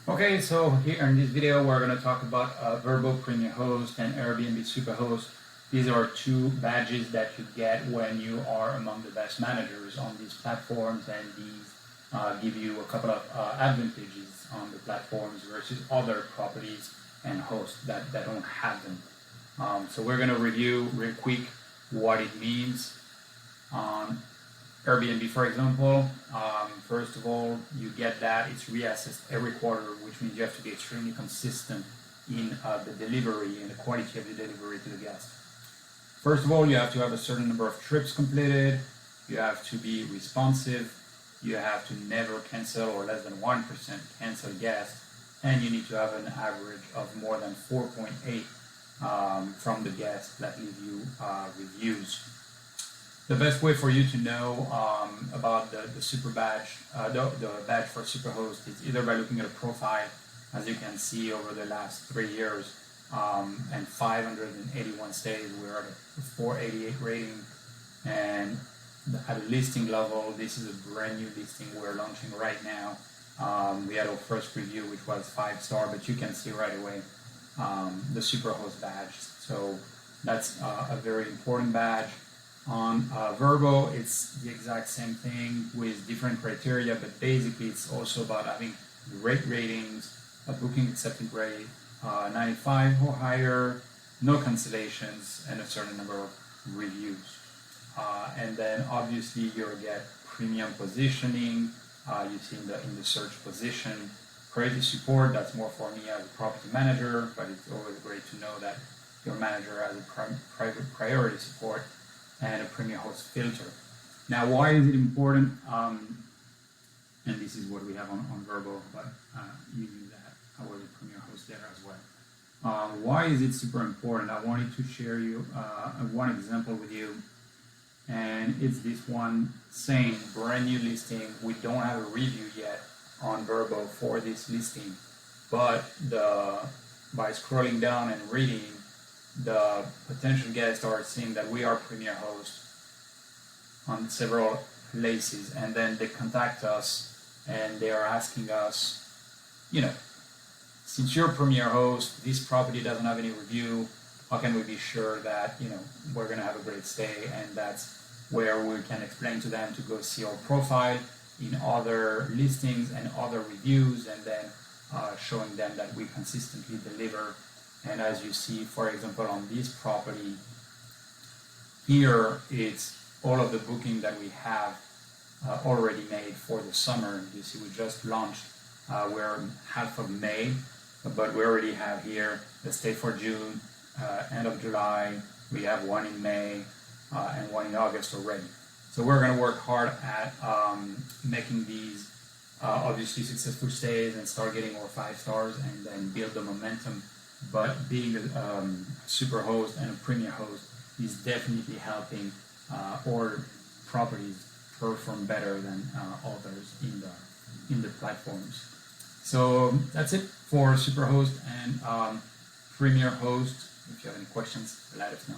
Okay, so here in this video we're going to talk about VRBO Premier Host and Airbnb Superhost. These are two badges that you get when you are among the best managers on these platforms, and these give you a couple of advantages on the platforms versus other properties and hosts that don't have them. So we're going to review real quick what it means. On Airbnb, for example, first of all, you get that it's reassessed every quarter, which means you have to be extremely consistent in the delivery and the quality of the delivery to the guest. First of all, you have to have a certain number of trips completed, you have to be responsive, you have to never cancel or less than 1% cancel guests, and you need to have an average of more than 4.8 from the guests that leave you reviews. The best way for you to know about the super badge, the badge for Superhost, is either by looking at a profile, as you can see over the last 3 years, and 581 stays, we're at a 488 rating, and at a listing level, this is a brand new listing we're launching right now. We had our first review, which was 5-star, but you can see right away the Superhost badge. So that's a very important badge. On VRBO, it's the exact same thing with different criteria, but basically it's also about having great ratings, a booking acceptance rate, 95 or higher, no cancellations, and a certain number of reviews. And then obviously you'll get premium positioning. You see in the search position, creative support. That's more for me as a property manager, but it's always great to know that your manager has a private priority support and a Premier Host filter. Now, why is it important? And this is what we have on VRBO, but you knew that I was a Premier Host there as well. Why is it super important? I wanted to share you one example with you, and it's this one saying brand new listing. We don't have a review yet on VRBO for this listing, but by scrolling down and reading, the potential guests are seeing that we are Premier Host on several places, and then they contact us and they are asking us, since you're Premier Host, this property doesn't have any review, how can we be sure that we're going to have a great stay? And that's where we can explain to them to go see our profile in other listings and other reviews, and then showing them that we consistently deliver. And as you see, for example, on this property, here it's all of the booking that we have already made for the summer. You see, we just launched, we're in half of May, but we already have here the stay for June, end of July, we have one in May, and one in August already. So we're going to work hard at making these obviously successful stays and start getting more 5 stars and then build the momentum. But being a super host and a premier host is definitely helping our properties perform better than others in the platforms. So that's it for super host and premier host. If you have any questions, let us know.